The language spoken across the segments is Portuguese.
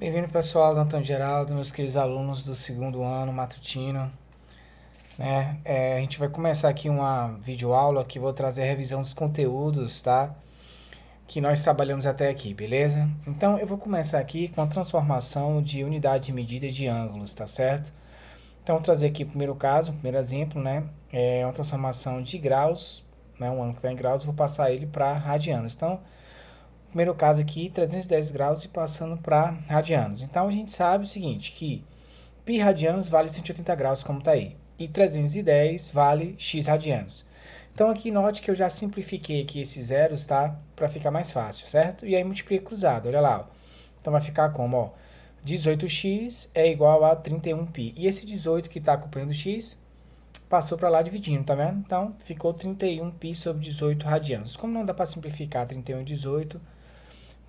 Bem-vindo, pessoal do Antônio Geraldo, meus queridos alunos do segundo ano matutino. A gente vai começar aqui uma videoaula que vou trazer a revisão dos conteúdos, tá? Que nós trabalhamos até aqui, beleza? Então eu vou começar aqui com a transformação de unidade de medida de ângulos, tá certo? Então vou trazer aqui o primeiro caso, o primeiro exemplo, né? É uma transformação de graus, né? Um ângulo que está em graus, vou passar ele para radianos. Então, primeiro caso aqui, 310 graus e passando para radianos. Então a gente sabe o seguinte, que π radianos vale 180 graus, como está aí. E 310 vale x radianos. Então aqui note que eu já simplifiquei aqui esses zeros, tá? Para ficar mais fácil, certo? E aí multiplica cruzado, olha lá. Ó. Então vai ficar como, ó. 18x é igual a 31π. E esse 18 que está acompanhando x, passou para lá dividindo, tá vendo? Então ficou 31π sobre 18 radianos. Como não dá para simplificar 31 e 18,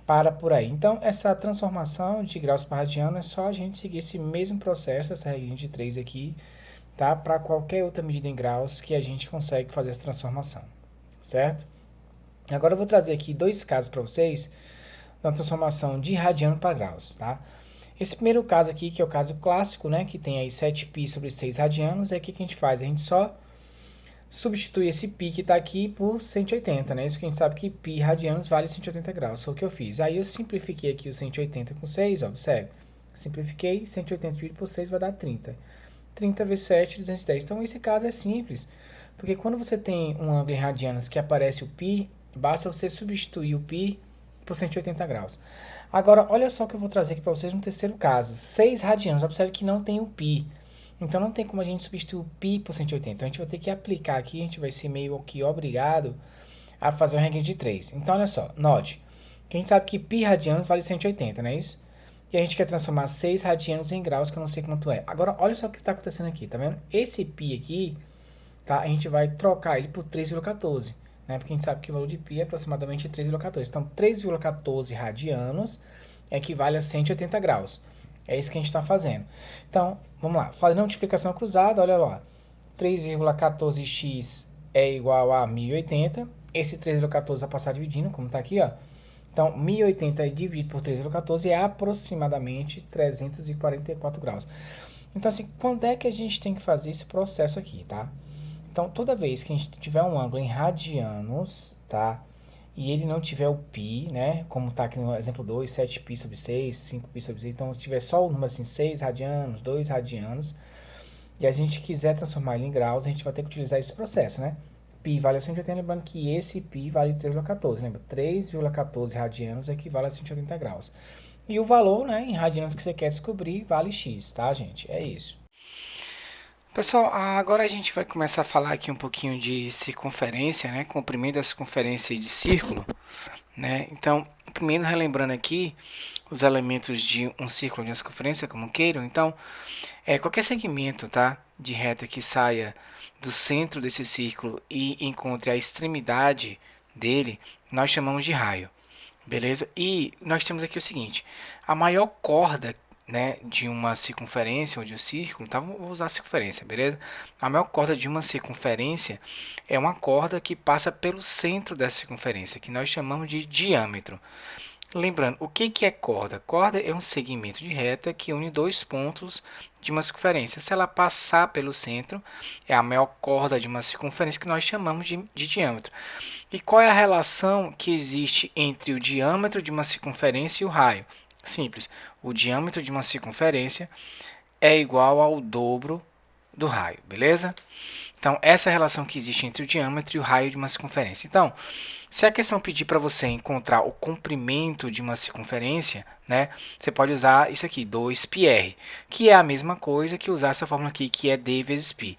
para por aí. Então, essa transformação de graus para radiano é só a gente seguir esse mesmo processo, essa regra de 3 aqui, tá? Para qualquer outra medida em graus que a gente consegue fazer essa transformação, certo? Agora eu vou trazer aqui dois casos para vocês, da transformação de radiano para graus, tá? Esse primeiro caso aqui, que é o caso clássico, né, que tem aí 7π sobre 6 radianos, é o que a gente faz? A gente só substitui esse π que está aqui por 180, né? Isso porque a gente sabe que π radianos vale 180 graus, foi o que eu fiz. Aí eu simplifiquei aqui o 180 com 6, ó, observe. Simplifiquei, 180 dividido por 6 vai dar 30. 30 vezes 7, 210. Então esse caso é simples, porque quando você tem um ângulo em radianos que aparece o π, basta você substituir o π por 180 graus. Agora, olha só o que eu vou trazer aqui para vocês no terceiro caso. 6 radianos, observe que não tem o π. Então não tem como a gente substituir o π por 180. Então a gente vai ter que aplicar aqui, a gente vai ser meio que obrigado a fazer uma regra de 3. Então olha só, note que a gente sabe que π radianos vale 180, não é isso? E a gente quer transformar 6 radianos em graus, que eu não sei quanto é. Agora olha só o que está acontecendo aqui, tá vendo? Esse π aqui, tá? A gente vai trocar ele por 3,14, né? Porque a gente sabe que o valor de π é aproximadamente 3,14. Então 3,14 radianos equivale a 180 graus. É isso que a gente está fazendo. Então, vamos lá. Fazendo a multiplicação cruzada, olha lá. 3,14x é igual a 1080. Esse 3,14 vai passar dividindo, como está aqui, ó. Então, 1080 dividido por 3,14 é aproximadamente 344 graus. Então, assim, quando é que a gente tem que fazer esse processo aqui, tá? Então, toda vez que a gente tiver um ângulo em radianos, tá? E ele não tiver o π, né? Como está aqui no exemplo 2, 7π sobre 6, 5π sobre 6. Então, se tiver só o número assim, 6 radianos, 2 radianos, e a gente quiser transformar ele em graus, a gente vai ter que utilizar esse processo, né? π vale a 180, lembrando que esse π vale 3,14. Lembra? 3,14 radianos equivale a 180 graus. E o valor, né, em radianos que você quer descobrir, vale x, tá, gente? É isso. Pessoal, agora a gente vai começar a falar aqui um pouquinho de circunferência, né? Comprimento da circunferência de círculo, né? Então, primeiro relembrando aqui os elementos de um círculo de uma circunferência, como queiram. Então, qualquer segmento, tá, de reta que saia do centro desse círculo e encontre a extremidade dele, nós chamamos de raio, beleza? E nós temos aqui o seguinte, a maior corda, né, de uma circunferência ou de um círculo, tá? Vou usar a circunferência, beleza? A maior corda de uma circunferência é uma corda que passa pelo centro da circunferência, que nós chamamos de diâmetro. Lembrando, o que é corda? Corda é um segmento de reta que une dois pontos de uma circunferência. Se ela passar pelo centro, é a maior corda de uma circunferência que nós chamamos de diâmetro. E qual é a relação que existe entre o diâmetro de uma circunferência e o raio? Simples, o diâmetro de uma circunferência é igual ao dobro do raio, beleza? Então, essa é a relação que existe entre o diâmetro e o raio de uma circunferência. Então, se a questão pedir para você encontrar o comprimento de uma circunferência, né, você pode usar isso aqui, 2πr, que é a mesma coisa que usar essa fórmula aqui, que é d vezes π.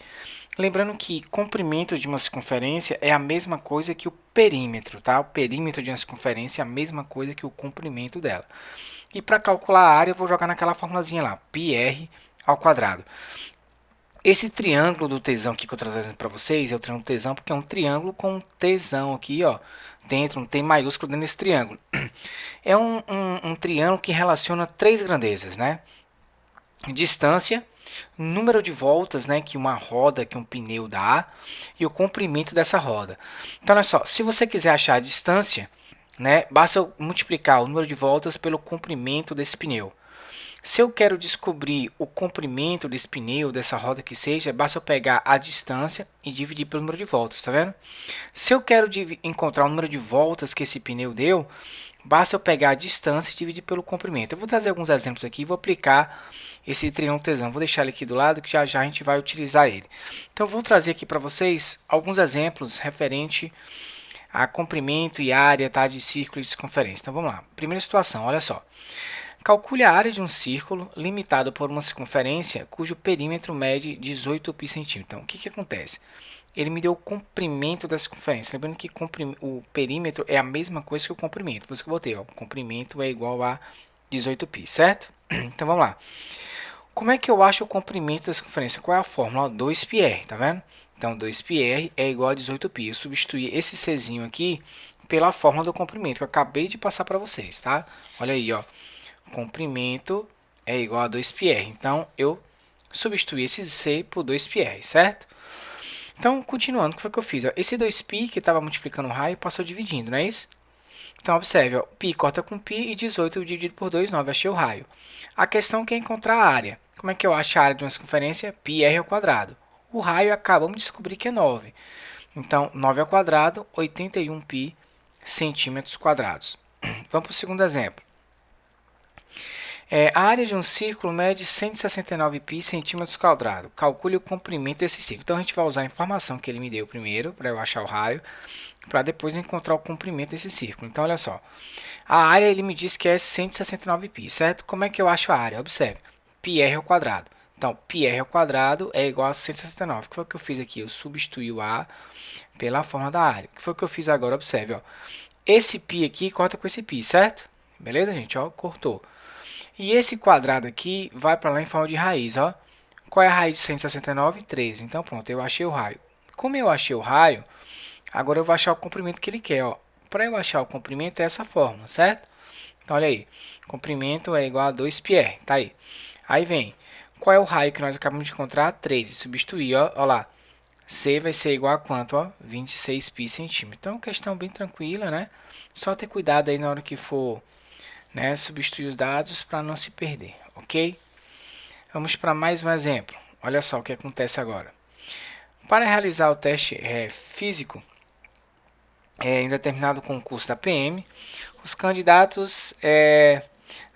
Lembrando que comprimento de uma circunferência é a mesma coisa que o perímetro, tá? O perímetro de uma circunferência é a mesma coisa que o comprimento dela. E para calcular a área, eu vou jogar naquela formulazinha lá, πr ao quadrado. Esse triângulo do tesão aqui que eu estou trazendo para vocês é o triângulo tesão, porque é um triângulo com um tesão aqui, ó, dentro, um T maiúsculo dentro desse triângulo. É um triângulo que relaciona três grandezas, né? Distância, número de voltas, né, que uma roda, que um pneu dá, e o comprimento dessa roda. Então, olha só, se você quiser achar a distância, né? Basta eu multiplicar o número de voltas pelo comprimento desse pneu. Se eu quero descobrir o comprimento desse pneu, dessa roda que seja, basta eu pegar a distância e dividir pelo número de voltas, tá vendo? Se eu quero encontrar o número de voltas que esse pneu deu, basta eu pegar a distância e dividir pelo comprimento. Eu vou trazer alguns exemplos aqui e vou aplicar esse triângulo tesão. Vou deixar ele aqui do lado que já já a gente vai utilizar ele. Então, vou trazer aqui para vocês alguns exemplos referente a comprimento e área, tá, de círculo e circunferência. Então, vamos lá. Primeira situação, olha só. Calcule a área de um círculo limitado por uma circunferência cujo perímetro mede 18 π/cm. Então, o que acontece? Ele me deu o comprimento da circunferência. Lembrando que o perímetro é a mesma coisa que o comprimento. Por isso que eu botei, ó, o comprimento é igual a 18 π, certo? Então, vamos lá. Como é que eu acho o comprimento da circunferência? Qual é a fórmula? 2πr, tá vendo? Então, 2πr é igual a 18 π. Eu substituí esse czinho aqui pela fórmula do comprimento, que eu acabei de passar para vocês, tá? Olha aí, ó. Comprimento é igual a 2πr. Então, eu substituí esse c por 2πr, certo? Então, continuando, o que foi que eu fiz? Ó, esse 2π que estava multiplicando o raio passou dividindo, não é isso? Então, observe, ó, π corta com π e 18 dividido por 2, 9. Achei o raio. A questão é encontrar a área. Como é que eu acho a área de uma circunferência? πr ao quadrado. O raio acabamos de descobrir que é 9. Então, 9 ao quadrado, 81 π centímetros quadrados. Vamos para o segundo exemplo. A área de um círculo mede 169 π centímetros quadrados. Calcule o comprimento desse círculo. Então, a gente vai usar a informação que ele me deu primeiro, para eu achar o raio, para depois encontrar o comprimento desse círculo. Então, olha só. A área, ele me diz que é 169 π, certo? Como é que eu acho a área? Observe. πr ao quadrado. Então, πr ao quadrado é igual a 169. O que foi que eu fiz aqui? Eu substituí o a pela forma da área. O que foi que eu fiz agora? Observe, ó. Esse π aqui corta com esse π, certo? Beleza, gente? Ó, cortou. E esse quadrado aqui vai para lá em forma de raiz, ó. Qual é a raiz de 169? 13. Então, pronto, eu achei o raio. Como eu achei o raio, agora eu vou achar o comprimento que ele quer, ó. Para eu achar o comprimento é essa fórmula, certo? Então, olha aí. Comprimento é igual a 2πr, tá aí. Aí vem, qual é o raio que nós acabamos de encontrar? 13. Substituir, ó, ó lá. C vai ser igual a quanto, ó? 26 π/cm. Então, questão bem tranquila, né? Só ter cuidado aí na hora que for, né, substituir os dados para não se perder, ok? Vamos para mais um exemplo. Olha só o que acontece agora. Para realizar o teste físico em determinado concurso da PM, os candidatos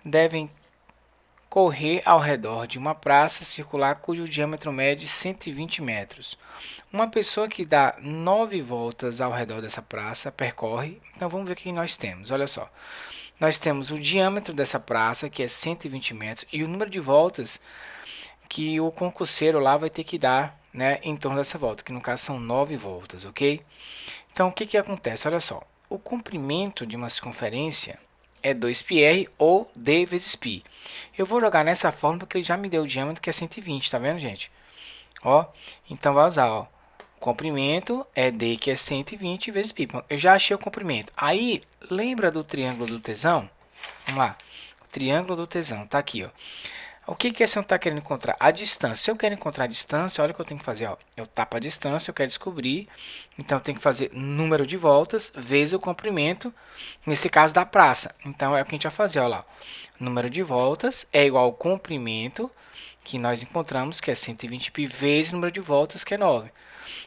devem correr ao redor de uma praça circular cujo diâmetro mede 120 metros. Uma pessoa que dá 9 voltas ao redor dessa praça percorre. Então vamos ver o que nós temos. Olha só. Nós temos o diâmetro dessa praça, que é 120 metros, e o número de voltas que o concurseiro lá vai ter que dar, né, em torno dessa volta, que no caso são 9 voltas, ok? Então, o que acontece? Olha só, o comprimento de uma circunferência é 2πr ou d vezes π. Eu vou jogar nessa fórmula porque ele já me deu o diâmetro, que é 120, tá vendo, gente? Ó, então vai usar, ó. Comprimento é d, que é 120 vezes π. Eu já achei o comprimento. Aí, lembra do triângulo do tesão? Vamos lá. O triângulo do tesão, tá aqui, ó. O que você está querendo encontrar? A distância. Se eu quero encontrar a distância, olha o que eu tenho que fazer, ó. Eu tapo a distância, eu quero descobrir. Então, eu tenho que fazer número de voltas vezes o comprimento, nesse caso da praça. Então, é o que a gente vai fazer, ó lá. Número de voltas é igual ao comprimento, que nós encontramos, que é 120 π, vezes o número de voltas, que é 9.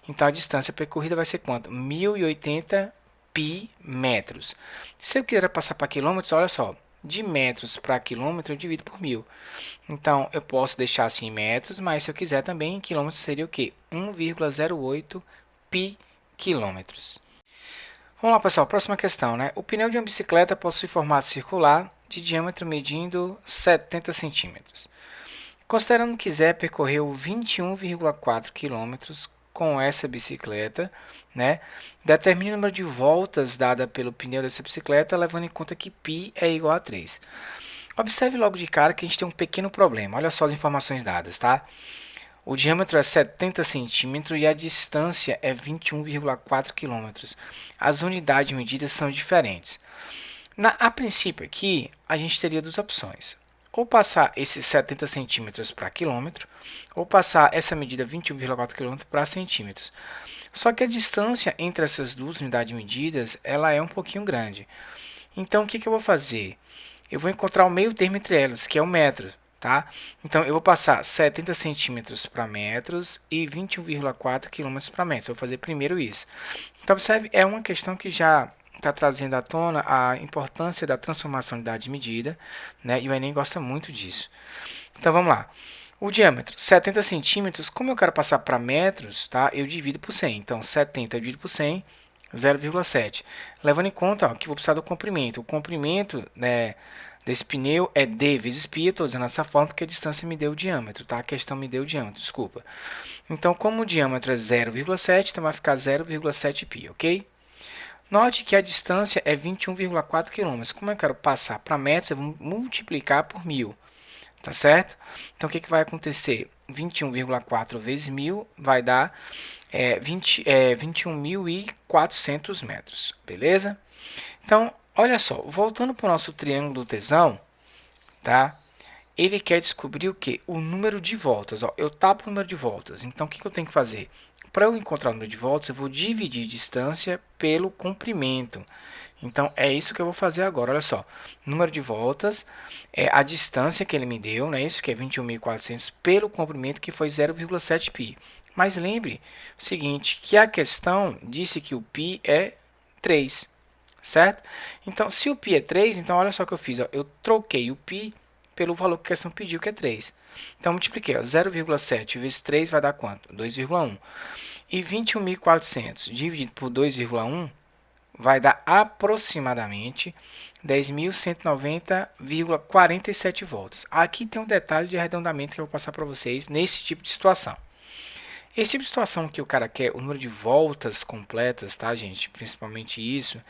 Então, a distância percorrida vai ser quanto? 1080 π metros. Se eu quiser passar para quilômetros, olha só. De metros para quilômetro, eu divido por 1000. Então, eu posso deixar assim em metros, mas se eu quiser também, em quilômetros seria o quê? 1,08 π quilômetros. Vamos lá, pessoal. Próxima questão, né? O pneu de uma bicicleta possui formato circular de diâmetro medindo 70 centímetros. Considerando que Zé percorreu 21,4 quilômetros com essa bicicleta, né? Determine o número de voltas dada pelo pneu dessa bicicleta, levando em conta que π é igual a 3. Observe logo de cara que a gente tem um pequeno problema. Olha só as informações dadas, tá? O diâmetro é 70 centímetros e a distância é 21,4 quilômetros. As unidades medidas são diferentes. A princípio aqui, a gente teria duas opções. Ou passar esses 70 centímetros para quilômetro, ou passar essa medida 21,4 km para centímetros. Só que a distância entre essas duas unidades medidas, ela é um pouquinho grande. Então, o que eu vou fazer? Eu vou encontrar o meio termo entre elas, que é o metro, tá? Então, eu vou passar 70 centímetros para metros e 21,4 quilômetros para metros. Eu vou fazer primeiro isso. Então, observe, é uma questão que já está trazendo à tona a importância da transformação de unidade de medida, né? E o Enem gosta muito disso. Então, vamos lá. O diâmetro, 70 centímetros, como eu quero passar para metros, tá? Eu divido por 100. Então, 70 eu divido por 100, 0,7. Levando em conta ó, que vou precisar do comprimento. O comprimento, né, desse pneu é D vezes π. Eu estou usando essa forma porque a distância me deu o diâmetro, tá? A questão me deu o diâmetro, desculpa. Então, como o diâmetro é 0,7, então vai ficar 0,7 π, ok? Note que a distância é 21,4 km. Como eu quero passar para metros, eu vou multiplicar por 1000. Tá certo? Então, o que vai acontecer? 21,4 vezes 1000 vai dar 21.400 metros. Beleza? Então, olha só. Voltando para o nosso triângulo do tesão, tá? Ele quer descobrir o quê? O número de voltas. Ó, eu tapo o número de voltas. Então, o que eu tenho que fazer? Para eu encontrar o número de voltas, eu vou dividir distância pelo comprimento. Então, é isso que eu vou fazer agora. Olha só, número de voltas é a distância que ele me deu, né? Isso que é 21.400 pelo comprimento, que foi 0,7 π. Mas lembre o seguinte, que a questão disse que o π é 3, certo? Então, se o π é 3, então olha só o que eu fiz. Ó, eu troquei o π pelo valor que a questão pediu, que é 3. Então, multipliquei. 0,7 vezes 3 vai dar quanto? 2,1. E 21.400 dividido por 2,1 vai dar aproximadamente 10.190,47 volts. Aqui tem um detalhe de arredondamento que eu vou passar para vocês nesse tipo de situação. Esse tipo de situação que o cara quer o número de voltas completas, tá, gente? Principalmente isso.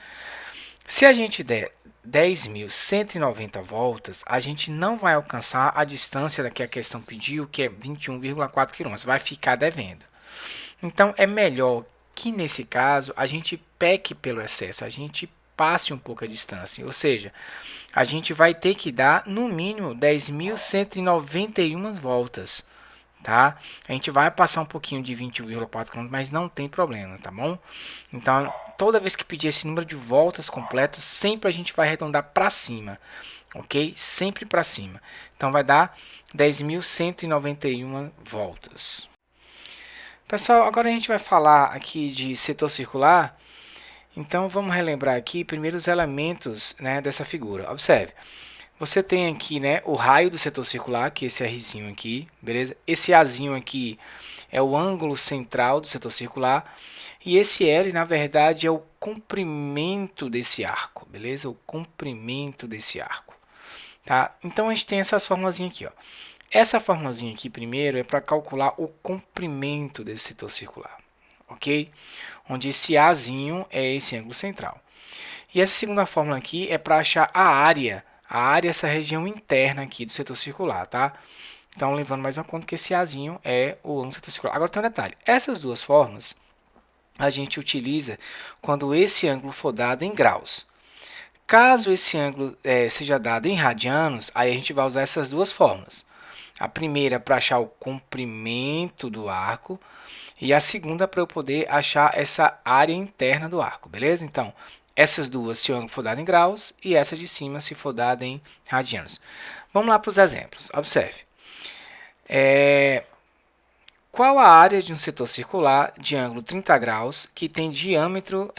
Se a gente der 10.190 voltas, a gente não vai alcançar a distância que a questão pediu, que é 21,4 km. Vai ficar devendo. Então, é melhor que nesse caso a gente peque pelo excesso, a gente passe um pouco a distância, ou seja, a gente vai ter que dar no mínimo 10.191 voltas, tá? A gente vai passar um pouquinho de 21,4 km, mas não tem problema, tá bom? Então, toda vez que pedir esse número de voltas completas, sempre a gente vai arredondar para cima, ok? Sempre para cima. Então, vai dar 10.191 voltas. Pessoal, agora a gente vai falar aqui de setor circular. Então, vamos relembrar aqui primeiro os elementos, né, dessa figura. Observe, você tem aqui, né, o raio do setor circular, que é esse Rzinho aqui, beleza? Esse Azinho aqui é o ângulo central do setor circular. E esse L, na verdade, é o comprimento desse arco, beleza? O comprimento desse arco, tá? Então, a gente tem essas formulazinhas aqui, ó. Essa formulazinha aqui primeiro é para calcular o comprimento desse setor circular, ok? Onde esse Azinho é esse ângulo central. E essa segunda fórmula aqui é para achar a área é essa região interna aqui do setor circular, tá? Então, levando mais em conta que esse Azinho é o ângulo do setor circular. Agora tem um detalhe, essas duas fórmulas a gente utiliza quando esse ângulo for dado em graus. Caso esse ângulo seja dado em radianos, aí a gente vai usar essas duas fórmulas. A primeira para achar o comprimento do arco e a segunda para eu poder achar essa área interna do arco, beleza? Então, essas duas se o ângulo for dado em graus e essa de cima se for dada em radianos. Vamos lá para os exemplos. Observe. Qual a área de um setor circular de ângulo 30 graus que tem diâmetro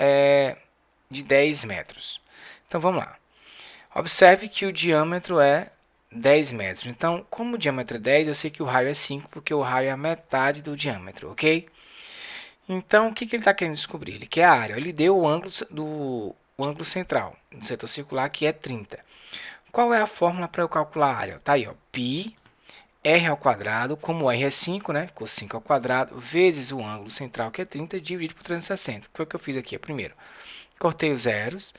de 10 metros? Então, vamos lá. Observe que o diâmetro é 10 metros. Então, como o diâmetro é 10, eu sei que o raio é 5, porque o raio é a metade do diâmetro, ok? Então, o que ele está querendo descobrir? Ele quer a área. Ele deu o ângulo central do setor circular, que é 30. Qual é a fórmula para eu calcular a área? Está aí, ó, π r ao quadrado, como o r é 5, né? Ficou 5 ao quadrado, vezes o ângulo central, que é 30, dividido por 360. O que foi que eu fiz aqui? Primeiro, cortei os zeros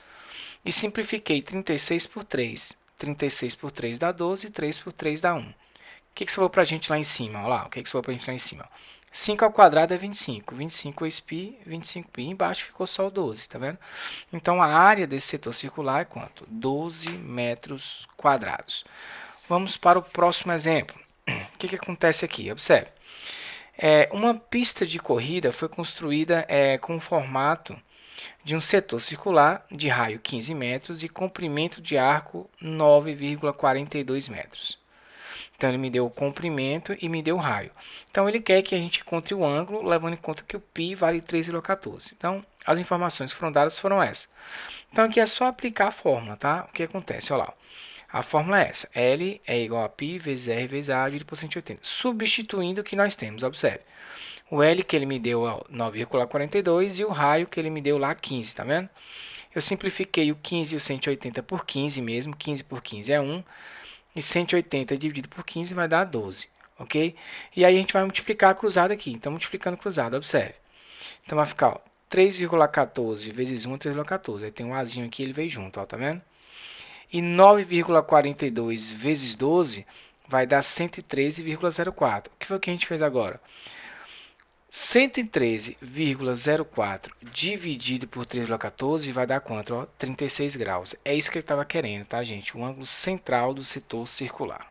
e simplifiquei 36 por 3. 36 por 3 dá 12, 3 por 3 dá 1. O que sobrou para a gente lá em cima? Olha lá, o que sobrou para a gente lá em cima? 5 ao quadrado é 25. 25 vezes π, 25π. Embaixo ficou só o 12, tá vendo? Então, a área desse setor circular é quanto? 12 metros quadrados. Vamos para o próximo exemplo. O que acontece aqui? Observe. Uma pista de corrida foi construída com um formato de um setor circular de raio 15 metros e comprimento de arco 9,42 metros. Então, ele me deu o comprimento e me deu o raio. Então, ele quer que a gente encontre o ângulo, levando em conta que o π vale 3,14. Então, as informações que foram dadas foram essas. Então, aqui é só aplicar a fórmula, tá? O que acontece? Olha lá. A fórmula é essa. L é igual a π vezes R vezes A dividido por 180. Substituindo o que nós temos, observe. O L que ele me deu é 9,42 e o raio que ele me deu lá 15, tá vendo? Eu simplifiquei o 15 e o 180 por 15 mesmo. 15 por 15 é 1. E 180 dividido por 15 vai dar 12, ok? E aí a gente vai multiplicar a cruzada aqui. Então, multiplicando cruzada, observe. Então, vai ficar 3,14 vezes 1 é 3,14. Aí tem um Azinho aqui, ele veio junto, ó, tá vendo? E 9,42 vezes 12 vai dar 113,04. O que foi que a gente fez agora? 113,04 dividido por 3,14 vai dar quanto? Ó, 36 graus. É isso que ele estava querendo, tá, gente? O ângulo central do setor circular.